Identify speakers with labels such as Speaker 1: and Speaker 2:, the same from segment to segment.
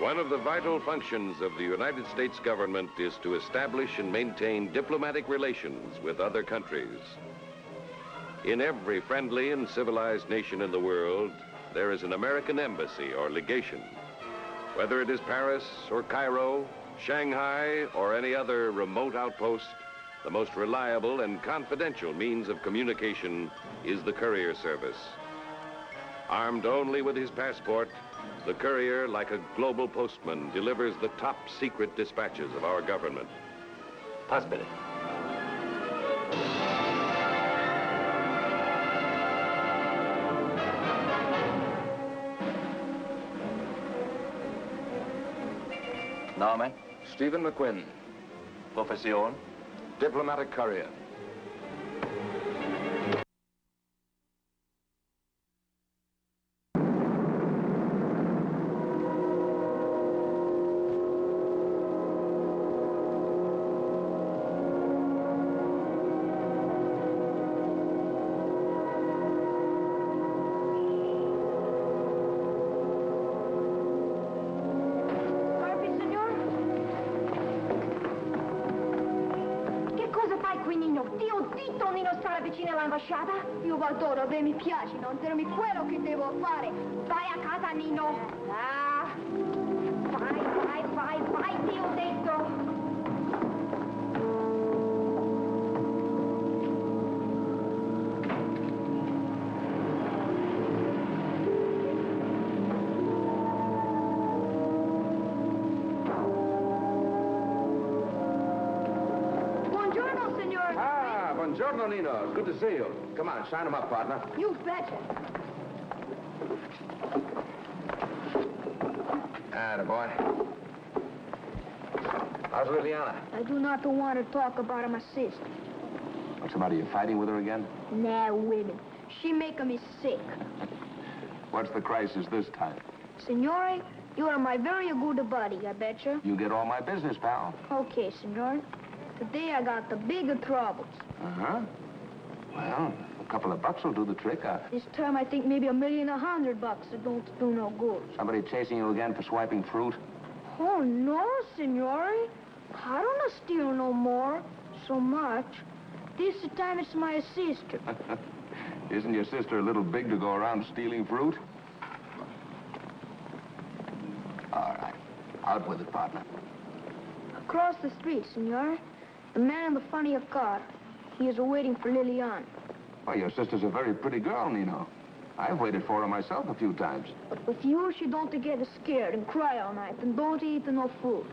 Speaker 1: One of the vital functions of the United States government is to establish and maintain diplomatic relations with other countries. In every friendly and civilized nation in the world, there is an American embassy or legation. Whether it is Paris or Cairo, Shanghai, or any other remote outpost, the most reliable and confidential means of communication is the courier service. Armed only with his passport, the courier, like a global postman, delivers the top secret dispatches of our government.
Speaker 2: Pass bitte.
Speaker 3: Name?
Speaker 2: Stephen McQuinn,
Speaker 3: Profession?
Speaker 2: diplomatic courier.
Speaker 4: Io adoro, beh, mi piace, non dirmi quello che devo fare. Vai a casa, Nino. Ah, vai, ti ho detto.
Speaker 2: Buongiorno, Nino. Good to see you. Come on, sign him up, partner.
Speaker 4: You betcha.
Speaker 2: Attaboy. How's Liliana?
Speaker 4: I do not want to talk about my sister.
Speaker 2: What's the matter? You fighting with her again?
Speaker 4: Nah, women. She make me sick.
Speaker 2: What's the crisis this time?
Speaker 4: Signore, you are my very good buddy, I betcha.
Speaker 2: You get all my business, pal.
Speaker 4: Okay, signore. Today I got the bigger troubles.
Speaker 2: Uh-huh. Well, a couple of bucks will do the trick.
Speaker 4: This time I think maybe $1,100,000. It don't do no good.
Speaker 2: Somebody chasing you again for swiping fruit?
Speaker 4: Oh, no, signore. I don't steal no more. So much. This time it's my sister.
Speaker 2: Isn't your sister a little big to go around stealing fruit? All right. Out with it, partner.
Speaker 4: Across the street, signore. The man in the front of your car. He is waiting for Liliana.
Speaker 2: Well, your sister's a very pretty girl, Nino. I've waited for her myself a few times.
Speaker 4: But with you, she don't get scared and cry all night and don't eat no food.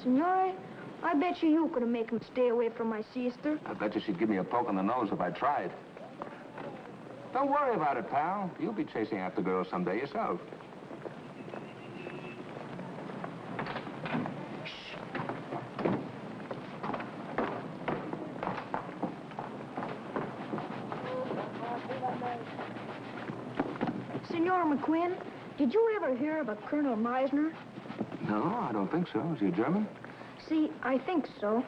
Speaker 4: Signore, I bet you could make him stay away from my sister.
Speaker 2: I bet you she'd give me a poke in the nose if I tried. Don't worry about it, pal. You'll be chasing after girls someday yourself.
Speaker 4: Senor McQuinn, did you ever hear of a Colonel Meisner?
Speaker 2: No, I don't think so. Is he German?
Speaker 4: See, I think so.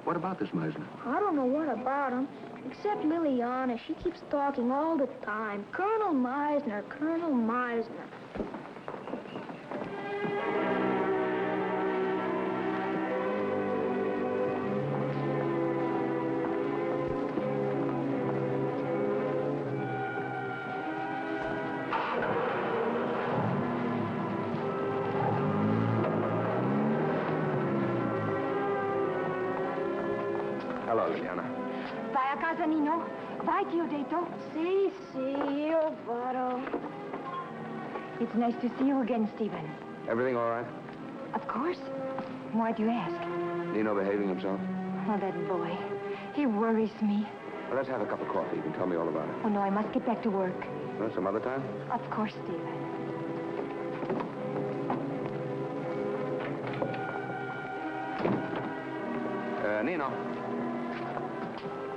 Speaker 2: What about this Meisner?
Speaker 4: I don't know what about him, except Liliana. She keeps talking all the time. Colonel Meisner, Colonel Meisner.
Speaker 2: Hello, Liliana.
Speaker 4: Vai a casa, Nino. Vai, ti ho detto. Sì, io vado.
Speaker 5: It's nice to see you again, Stephen.
Speaker 2: Everything all right?
Speaker 5: Of course. Why do you ask?
Speaker 2: Nino behaving himself?
Speaker 5: Oh, that boy. He worries me.
Speaker 2: Well, let's have a cup of coffee. You can tell me all about it.
Speaker 5: Oh, no, I must get back to work.
Speaker 2: Well, some other time?
Speaker 5: Of course, Stephen.
Speaker 2: Nino.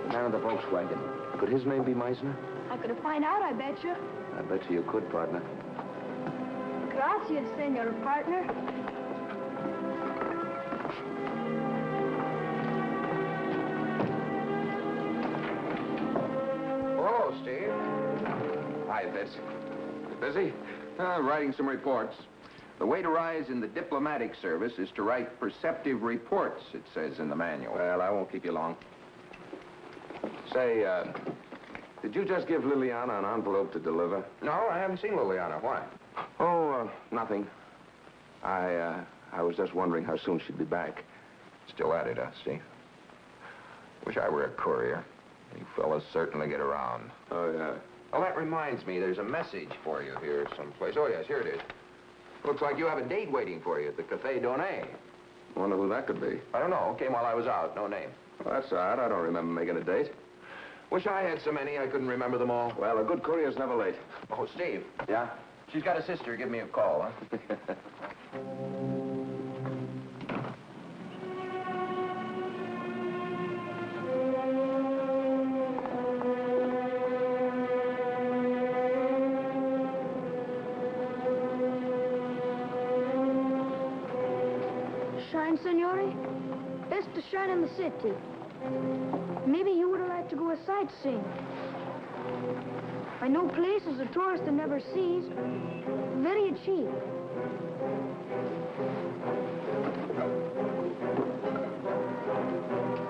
Speaker 2: The man in the Volkswagen. Could his name be Meisner?
Speaker 4: I could find out, I bet you.
Speaker 2: I bet you could, partner.
Speaker 4: Gracias, senor partner.
Speaker 2: Hello, Steve. Hi, Fitz. Busy?
Speaker 6: Writing some reports. The way to rise in the diplomatic service is to write perceptive reports, it says in the manual.
Speaker 2: Well, I won't keep you long. Say, did you just give Liliana an envelope to deliver?
Speaker 6: No, I haven't seen Liliana. Why?
Speaker 2: Oh, nothing. I was just wondering how soon she'd be back.
Speaker 6: Still at it, Steve. Wish I were a courier. You fellas certainly get around.
Speaker 2: Oh, yeah.
Speaker 6: Well, that reminds me, there's a message for you here someplace. Oh, yes, here it is. Looks like you have a date waiting for you at the Café Donné.
Speaker 2: Wonder who that could be.
Speaker 6: I don't know. Came while I was out. No name.
Speaker 2: Well, that's odd. I don't remember making a date.
Speaker 6: Wish I had so many I couldn't remember them all.
Speaker 2: Well, a good courier's never late.
Speaker 6: Oh, Steve.
Speaker 2: Yeah?
Speaker 6: She's got a sister. Give me a call, huh?
Speaker 4: Shine, Signore? Best to shine in the city. Maybe you would like to go a sightseeing. I know places a tourist never sees. Very cheap.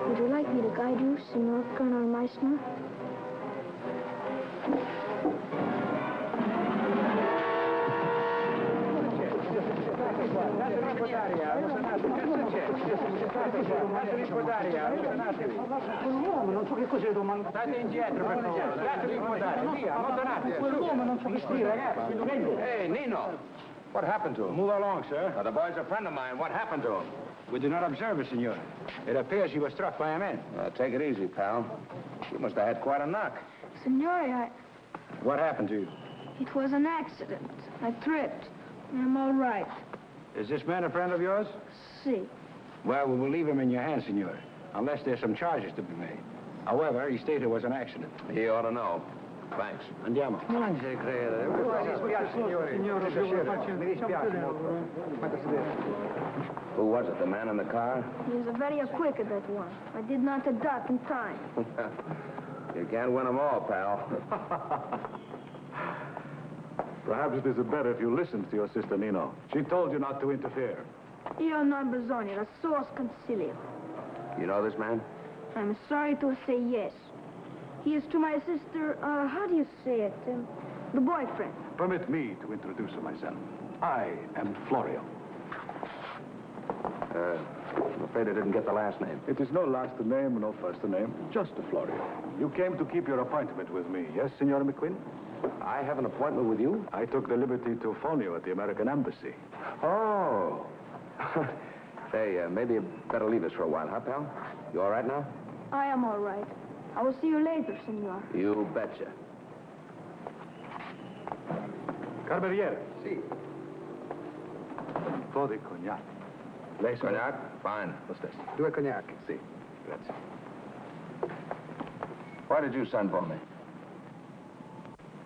Speaker 4: Would you like me to guide you, Signor Colonel Meissner?
Speaker 7: Non so che cos'è domani. State indietro, per favore. Lasciali guardare, via, allontanate. Quell'uomo non so che sia, ragazzi.
Speaker 2: Hey, Nino. What happened to him?
Speaker 7: Move along, sir.
Speaker 2: The boy's a friend of mine. What happened to him?
Speaker 7: We did not observe it, senor. It appears he was struck by a man.
Speaker 2: Take it easy, pal. You must have had quite a knock.
Speaker 4: Signore,
Speaker 7: What happened to you?
Speaker 4: it was an accident. I tripped. I'm all right.
Speaker 7: Is this man a friend of yours?
Speaker 4: See.
Speaker 7: Well, we will leave him in your hands, senor, unless there's some charges to be made. However, he stated it was an accident.
Speaker 2: He ought to know. Thanks.
Speaker 7: Andiamo. Non ci credere. Mi dispiace, signore. Mi dispiace molto.
Speaker 2: Who was it, the man in the car?
Speaker 4: He was very quick at that one. I did not adapt in time.
Speaker 2: You can't win them all, pal.
Speaker 8: Perhaps it is better if you listened to your sister Nino. She told you not to interfere.
Speaker 4: Io non bisogna, la source consiglio.
Speaker 2: You know this man?
Speaker 4: I'm sorry to say yes. He is to my sister, how do you say it? The boyfriend.
Speaker 8: Permit me to introduce myself. I am Florio.
Speaker 2: I'm afraid I didn't get the last name.
Speaker 8: It is no last name, no first name, just a Florio. You came to keep your appointment with me, yes, Signor McQuinn?
Speaker 2: I have an appointment with you?
Speaker 8: I took the liberty to phone you at the American Embassy.
Speaker 2: Oh. Say, maybe you better leave us for a while, huh, pal? You all right now?
Speaker 4: I am all right. I will see you later, senor.
Speaker 2: You betcha.
Speaker 8: Carberiere.
Speaker 2: Si.
Speaker 8: Un po' di cognac. Lei, signor?
Speaker 2: Cognac? Fine.
Speaker 8: Lo stesso.
Speaker 7: 2 cognac.
Speaker 8: Sì, grazie.
Speaker 2: Why did you send for me?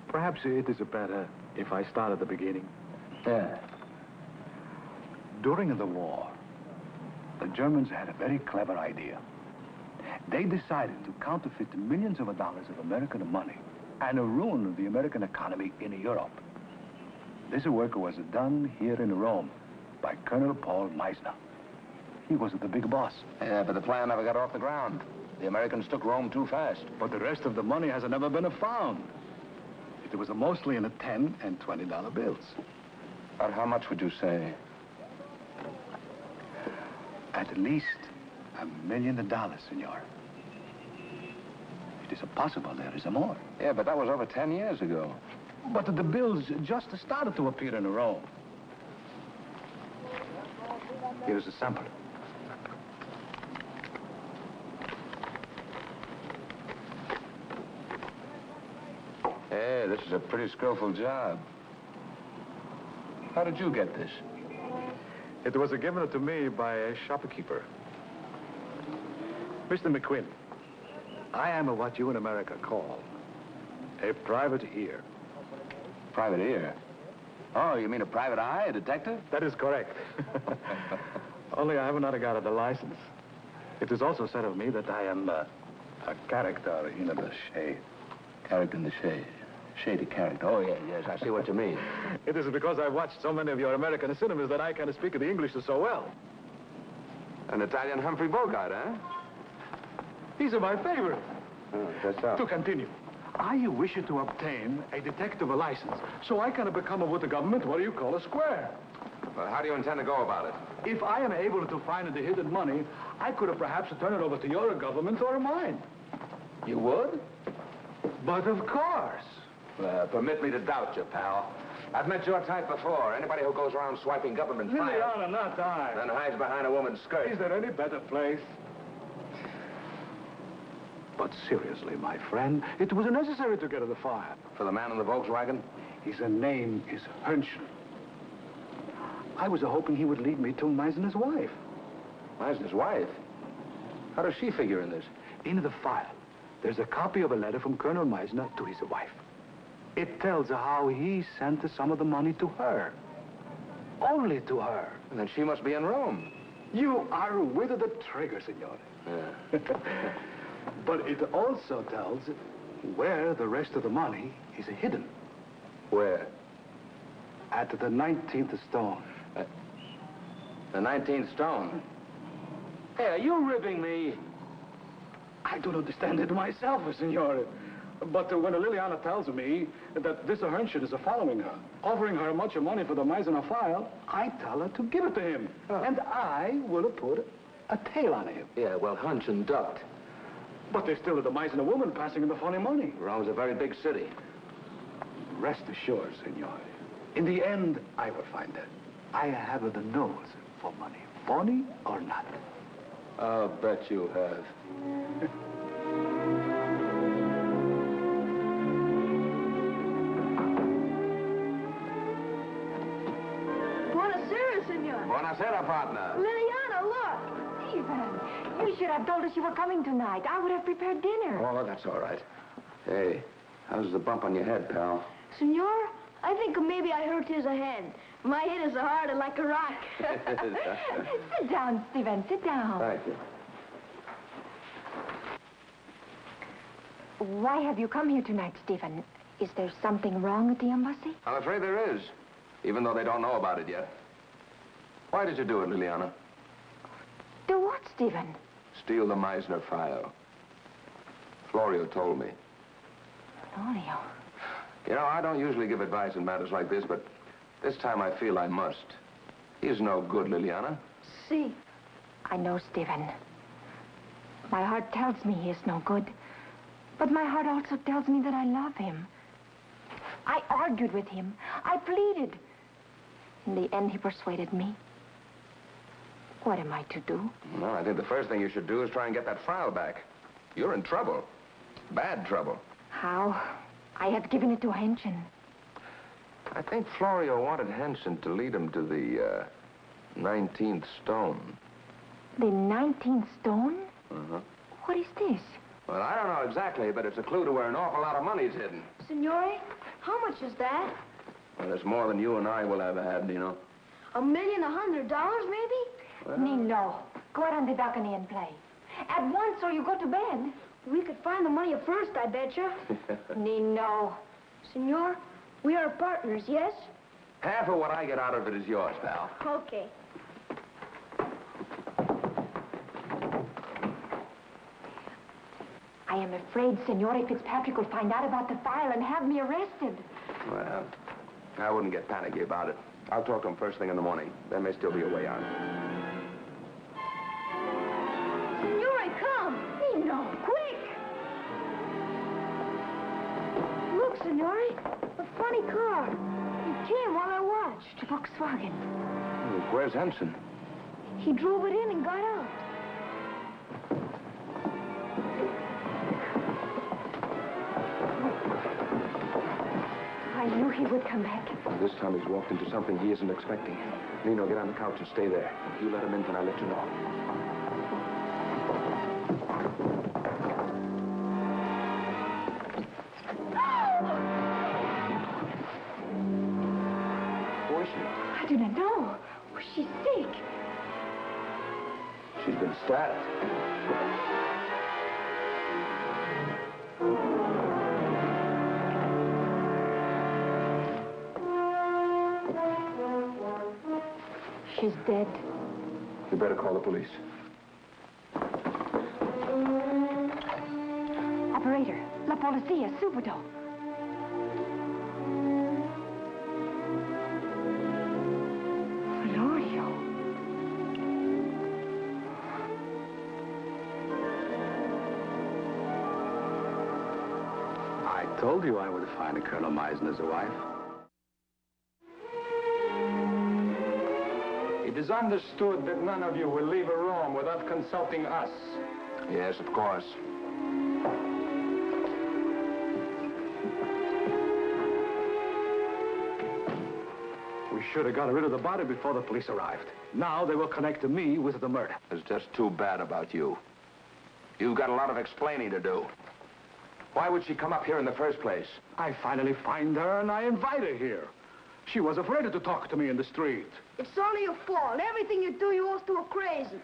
Speaker 8: Perhaps it is better if I start at the beginning.
Speaker 2: Yeah.
Speaker 8: During the war, the Germans had a very clever idea. They decided to counterfeit millions of dollars of American money and ruin the American economy in Europe. This work was done here in Rome by Colonel Paul Meissner. He was the big boss.
Speaker 2: Yeah, but the plan never got off the ground. The Americans took Rome too fast.
Speaker 8: But the rest of the money has never been found. It was mostly in the $10 and $20 bills.
Speaker 2: About how much would you say?
Speaker 8: At least $1 million, senor. It is possible there is more.
Speaker 2: Yeah, but that was over 10 years ago.
Speaker 8: But the bills just started to appear in Rome. Here's a sample.
Speaker 2: Hey, this is a pretty skillful job. How did you get this?
Speaker 8: It was given to me by a shopkeeper. Mr. McQuinn, I am what you in America call a private ear.
Speaker 2: Private ear? Oh, you mean a private eye, a detective?
Speaker 8: That is correct. Only I have not got the license. It is also said of me that I am a character in the shade.
Speaker 2: Character in the shade. Shady character. Oh, yes, I see what you mean.
Speaker 8: It is because I've watched so many of your American cinemas that I can speak the English so well.
Speaker 6: An Italian Humphrey Bogart, huh?
Speaker 8: These are my favorite.
Speaker 2: Oh, that's so.
Speaker 8: To continue, I wish to obtain a detective license so I can become with the government what you call a square.
Speaker 6: Well, how do you intend to go about it?
Speaker 8: If I am able to find the hidden money, I could perhaps turn it over to your government or mine.
Speaker 2: You would?
Speaker 8: But of course.
Speaker 6: Well, permit me to doubt you, pal. I've met your type before. Anybody who goes around swiping government files,
Speaker 8: Liliana, not I.
Speaker 6: then hides behind a woman's skirt.
Speaker 8: Is there any better place? But seriously, my friend, it was necessary to get to the fire.
Speaker 6: For the man in the Volkswagen?
Speaker 8: His name is Hernschen. I was hoping he would lead me to Meisner's wife.
Speaker 6: Meisner's wife? How does she figure in this?
Speaker 8: In the file, there's a copy of a letter from Colonel Meisner to his wife. It tells how he sent some of the money to her. Only to her.
Speaker 6: And then she must be in Rome.
Speaker 8: You are with the trigger, signore.
Speaker 6: Yeah.
Speaker 8: But it also tells where the rest of the money is hidden.
Speaker 6: Where?
Speaker 8: At the 19th stone.
Speaker 6: The 19th stone? Hey, are you ribbing me?
Speaker 8: I don't understand it myself, signore. But when Liliana tells me that this Hernschen is following her, offering her much money for the Meisner file, I tell her to give it to him. Oh. And I will put a tail on him.
Speaker 6: Yeah, well, Hernschen ducked.
Speaker 8: But there's still the Meisner woman passing in the funny money.
Speaker 6: Rome's a very big city.
Speaker 8: Rest assured, signore. In the end, I will find her. I have the nose for money. Funny or not.
Speaker 6: I'll bet you have.
Speaker 4: Buonasera, signor.
Speaker 6: Buonasera, partner.
Speaker 4: Liliana, look.
Speaker 5: Stephen, you should have told us you were coming tonight. I would have prepared dinner.
Speaker 6: Oh, that's all right. Hey, how's the bump on your head, pal?
Speaker 4: Signor, I think maybe I hurt his head. My head is hard like a rock.
Speaker 5: Sit down, Stephen. Sit down.
Speaker 6: Thank you.
Speaker 5: Why have you come here tonight, Stephen? Is there something wrong at the embassy?
Speaker 6: I'm afraid there is, even though they don't know about it yet. Why did you do it, Liliana?
Speaker 5: Do what, Stephen?
Speaker 6: Steal the Meisner file. Florio told me.
Speaker 5: Florio?
Speaker 6: You know, I don't usually give advice in matters like this, but this time I feel I must. He's no good, Liliana.
Speaker 4: See.
Speaker 5: I know, Stephen. My heart tells me he is no good. But my heart also tells me that I love him. I argued with him. I pleaded. In the end, he persuaded me. What am I to do?
Speaker 6: Well, I think the first thing you should do is try and get that file back. You're in trouble. Bad trouble.
Speaker 5: How? I have given it to Hernschen.
Speaker 6: I think Florio wanted Hernschen to lead him to the 19th stone.
Speaker 5: The 19th stone?
Speaker 6: Uh-huh.
Speaker 5: What is this?
Speaker 6: Well, I don't know exactly, but it's a clue to where an awful lot of money's hidden.
Speaker 4: Signore, how much is that?
Speaker 6: Well, it's more than you and I will ever have, Nino.
Speaker 4: $1,100,000, maybe?
Speaker 6: Well,
Speaker 5: Nino, go out on the balcony and play. At once or you go to bed.
Speaker 4: We could find the money first, I betcha.
Speaker 5: Nino.
Speaker 4: Signor, we are partners, yes?
Speaker 6: half of what I get out of it is yours, pal.
Speaker 4: Okay.
Speaker 5: I am afraid Signore Fitzpatrick will find out about the file and have me arrested.
Speaker 6: Well, I wouldn't get panicky about it. I'll talk to him first thing in the morning. There may still be a way out.
Speaker 4: Signore, come!
Speaker 5: Nino, quick!
Speaker 4: Look, Signore, a funny car. It came while I watched.
Speaker 5: Volkswagen.
Speaker 6: Where's Hernschen?
Speaker 4: He drove it in and got out.
Speaker 5: I knew he would come back.
Speaker 6: This time he's walked into something he isn't expecting. Nino, get on the couch and stay there. You let him in, and I'll let you know. Who is she?
Speaker 5: I do not know. Oh, she's sick.
Speaker 6: She's been stabbed.
Speaker 5: She's dead.
Speaker 2: You better call the police.
Speaker 5: Operator, la policía, subito. Florio.
Speaker 8: I told you I would find Colonel Meisner as a wife.
Speaker 7: It is understood that none of you will leave a room without consulting us.
Speaker 2: Yes, of course.
Speaker 8: We should have got rid of the body before the police arrived. Now they will connect to me with the murder.
Speaker 2: It's just too bad about you. You've got a lot of explaining to do. Why would she come up here in the first place?
Speaker 8: I finally find her and I invite her here. She was afraid to talk to me in the street.
Speaker 4: It's only your fault. Everything you do, you also are crazy.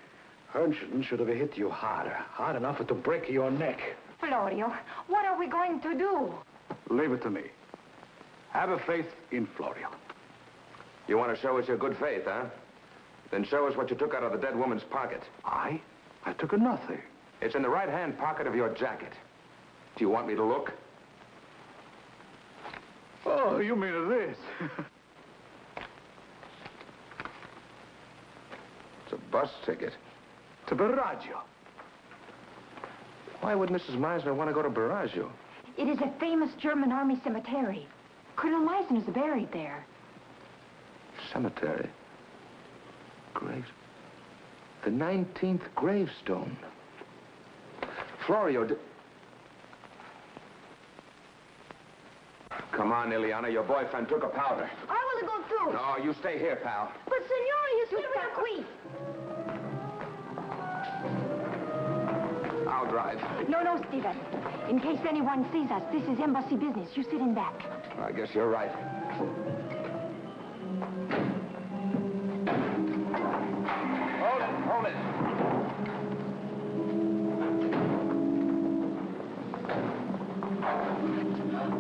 Speaker 8: Herndon should have hit you harder. Hard enough to break your neck.
Speaker 5: Florio, what are we going to do?
Speaker 8: Leave it to me. Have a faith in Florio.
Speaker 2: You want to show us your good faith, huh? Then show us what you took out of the dead woman's pocket.
Speaker 8: I took nothing.
Speaker 2: It's in the right-hand pocket of your jacket. Do you want me to look?
Speaker 8: Oh, you mean this?
Speaker 2: It's a bus ticket.
Speaker 8: To Baraggio.
Speaker 2: Why would Mrs. Meisner want to go to Baraggio?
Speaker 5: It is a famous German army cemetery. Colonel Meisner is buried there.
Speaker 2: Cemetery. Graves. The 19th gravestone. Florio, Come on, Ileana. Your boyfriend took a powder.
Speaker 4: I want to go through.
Speaker 2: No, you stay here, pal.
Speaker 4: But, Senora, you still got
Speaker 5: qui.
Speaker 2: I'll drive.
Speaker 5: No, Stephen. In case anyone sees us, this is embassy business. You sit in back.
Speaker 2: I guess you're right. Hold it.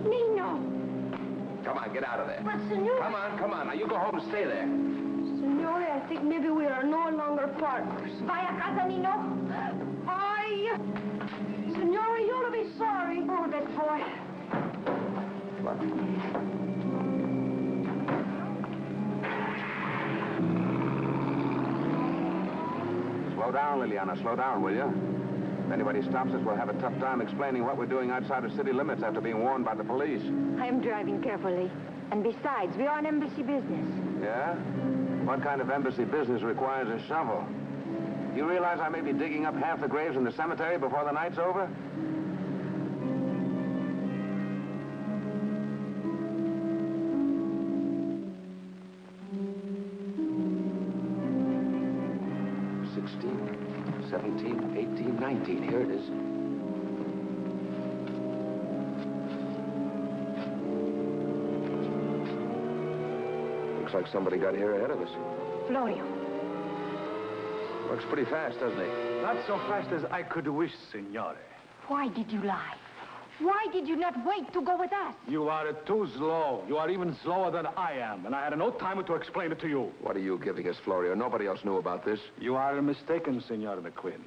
Speaker 5: Nino!
Speaker 2: Come on, get out of there.
Speaker 4: But, Senora...
Speaker 2: Come on. Now, you go home and stay there.
Speaker 4: Senora, I think maybe we are no longer partners.
Speaker 5: Vai a casa, Nino.
Speaker 4: Senora, you ought to be sorry.
Speaker 5: Oh, that boy.
Speaker 2: Slow down, Liliana. Slow down, will you? If anybody stops us, we'll have a tough time explaining what we're doing outside of city limits after being warned by the police.
Speaker 5: I am driving carefully. And besides, we are on embassy business.
Speaker 2: Yeah? What kind of embassy business requires a shovel? You realize I may be digging up half the graves in the cemetery before the night's over? $16, $17, $18, $19. Here it is. Looks like somebody got here ahead of us.
Speaker 5: Florio.
Speaker 2: Works pretty fast, doesn't he?
Speaker 8: Not so fast as I could wish, Signore.
Speaker 5: Why did you lie? Why did you not wait to go with us?
Speaker 8: You are too slow. You are even slower than I am, and I had no time to explain it to you.
Speaker 2: What are you giving us, Florio? Nobody else knew about this.
Speaker 8: You are mistaken, Signor McQuinn.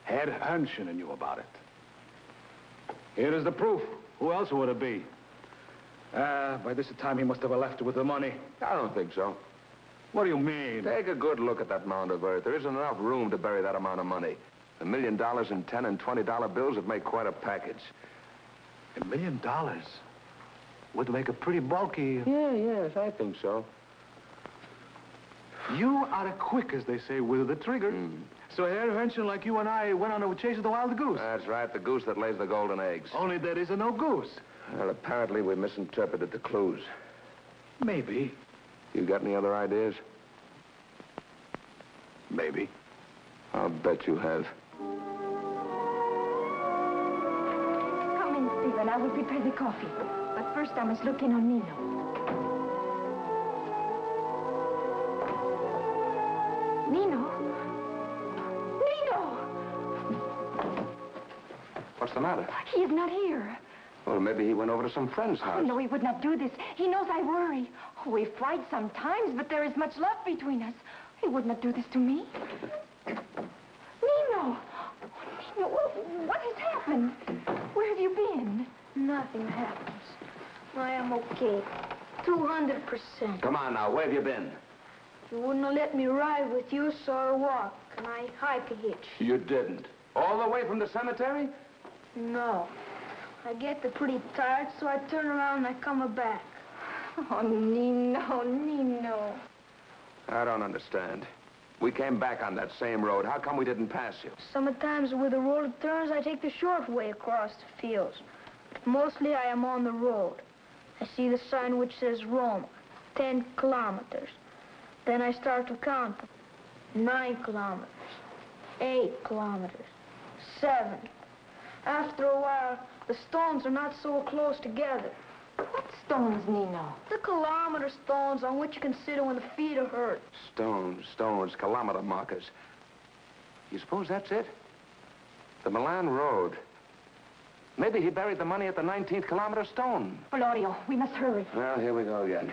Speaker 8: Herr Herndon knew about it. Here is the proof. Who else would it be? By this time, he must have left with the money.
Speaker 2: I don't think so.
Speaker 8: What do you mean?
Speaker 2: Take a good look at that mound of earth. There isn't enough room to bury that amount of money. $1 million in $10 and $20 bills would make quite a package.
Speaker 8: $1 million would make a pretty bulky...
Speaker 2: Yes, I think so.
Speaker 8: You are quick, as they say, with the trigger. So Herr Herndon, like you and I, went on a chase of the wild goose.
Speaker 2: That's right, the goose that lays the golden eggs.
Speaker 8: Only there is no goose.
Speaker 2: Well, apparently we misinterpreted the clues.
Speaker 8: Maybe.
Speaker 2: You got any other ideas?
Speaker 8: Maybe.
Speaker 2: I'll bet you have.
Speaker 5: Come in, Stephen. I will prepare the coffee. But first, I must look in on Nino. Nino?
Speaker 2: What's the matter?
Speaker 5: He is not here.
Speaker 2: Well, maybe he went over to some friend's
Speaker 5: Oh,
Speaker 2: house.
Speaker 5: no, he would not do this. He knows I worry. Oh, we fight sometimes, but there is much love between us. He would not do this to me. Nino! Oh, Nino, what has happened? Where have you been?
Speaker 4: Nothing happens. I am okay. 200%.
Speaker 2: Come on now, where have you been?
Speaker 4: You wouldn't let me ride with you, so I walk, and I hike a hitch.
Speaker 2: You didn't. All the way from the cemetery?
Speaker 4: No. I get pretty tired, so I turn around and I come back.
Speaker 5: Oh, Nino, Nino.
Speaker 2: I don't understand. We came back on that same road. How come we didn't pass you?
Speaker 4: Sometimes where the road turns, I take the short way across the fields. But mostly I am on the road. I see the sign which says Rome, 10 kilometers. Then I start to count them. 9 kilometers, 8 kilometers, 7. After a while, the stones are not so close together.
Speaker 5: What stones, Nino?
Speaker 4: The kilometer stones on which you can sit when the feet are hurt.
Speaker 2: Stones, kilometer markers. You suppose that's it? The Milan Road. Maybe he buried the money at the 19th kilometer stone.
Speaker 5: Florio, we must hurry.
Speaker 2: Well, here we go again.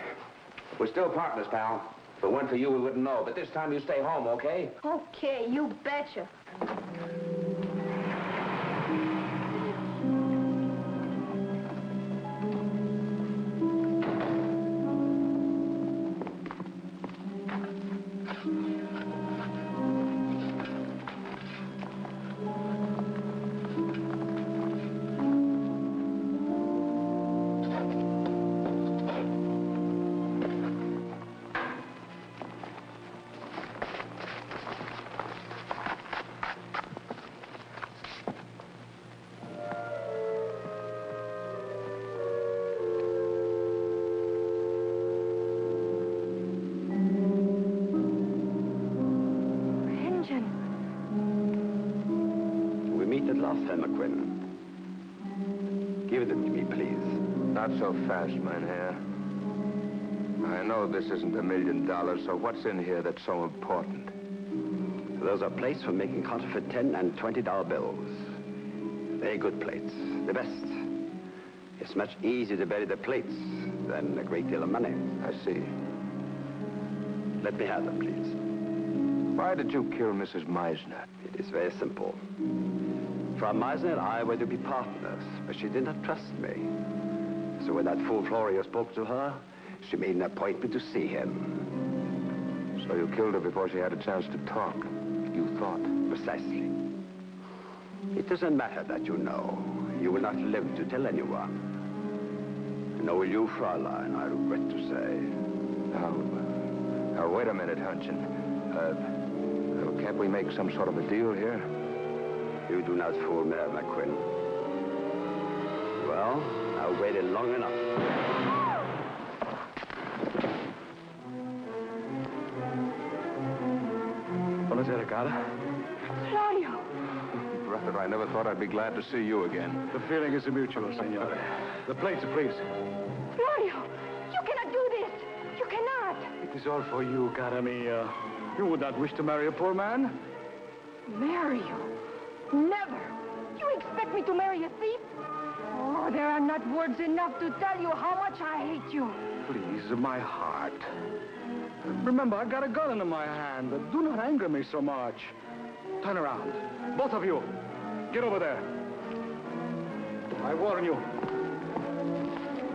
Speaker 2: We're still partners, pal. If it weren't for you, we wouldn't know. But this time you stay home, okay?
Speaker 4: Okay, you betcha.
Speaker 2: Not so fast, Mynheer. I know this isn't $1 million, so what's in here that's so important?
Speaker 9: Those are plates for making counterfeit $10 and $20 bills. Very good plates, the best. It's much easier to bury the plates than a great deal of money.
Speaker 2: I see.
Speaker 9: Let me have them, please.
Speaker 2: Why did you kill Mrs. Meisner?
Speaker 9: It is very simple. Frau Meisner and I were to be partners, but she did not trust me. So when that fool Florio spoke to her, she made an appointment to see him.
Speaker 2: So you killed her before she had a chance to talk, you thought?
Speaker 9: Precisely. It doesn't matter that you know. You will not live to tell anyone. Nor will you, Fraulein, I regret to say.
Speaker 2: Now, wait a minute, Hutchin. Can't we make some sort of a deal here?
Speaker 9: You do not fool me, McQuinn. Well, I've waited long enough.
Speaker 8: Buonasera, cara.
Speaker 5: Florio!
Speaker 2: Brother, I never thought I'd be glad to see you again.
Speaker 8: The feeling is mutual, senor. The plates, please.
Speaker 5: Florio! You cannot do this! You cannot!
Speaker 8: It is all for you, cara mia. You would not wish to marry a poor man?
Speaker 5: Marry you? Never! You expect me to marry a thief? Oh, there are not words enough to tell you how much I hate you.
Speaker 8: Please, my heart. Remember, I got a gun in my hand. Do not anger me so much. Turn around. Both of you. Get over there. I warn you.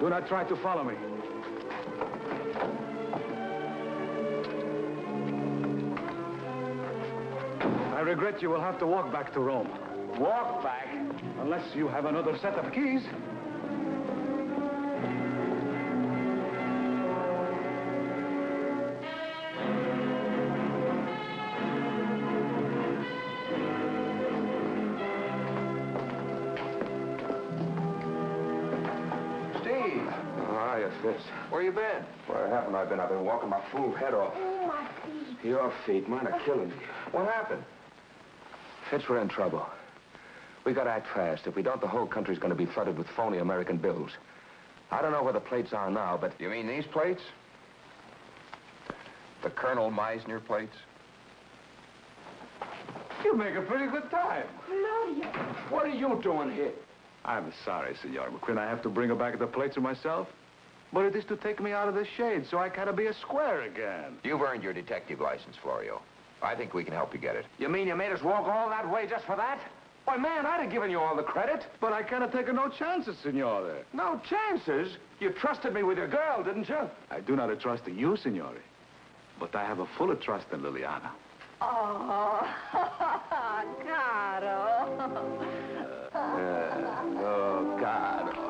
Speaker 8: Do not try to follow me. I regret you will have to walk back to Rome.
Speaker 2: Walk back?
Speaker 8: Unless you have another set of keys.
Speaker 2: Steve! Hiya, Fitz. Where you been? What happened? I've been walking my fool head off.
Speaker 5: Oh, my feet.
Speaker 2: Your feet, mine are killing me. What happened? Fitz, we're in trouble. We gotta act fast. If we don't, the whole country's gonna be flooded with phony American bills. I don't know where the plates are now, but...
Speaker 6: You mean these plates? The Colonel Meisner plates?
Speaker 8: You make a pretty good time.
Speaker 5: Florio!
Speaker 2: What are you doing here?
Speaker 8: I'm sorry, Senor McQuinn. I have to bring her back the plates myself. But it is to take me out of the shade so I can be a square again.
Speaker 6: You've earned your detective license, Florio. I think we can help you get it.
Speaker 2: You mean you made us walk all that way just for that? Why, man, I'd have given you all the credit.
Speaker 8: But I cannot take no chances, Signore.
Speaker 2: No chances? You trusted me with your girl, didn't you?
Speaker 8: I do not trust in you, Signore. But I have a full trust in Liliana.
Speaker 5: Oh, Caro.
Speaker 2: Oh, Caro.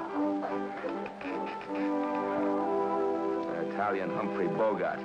Speaker 2: Italian Humphrey Bogart.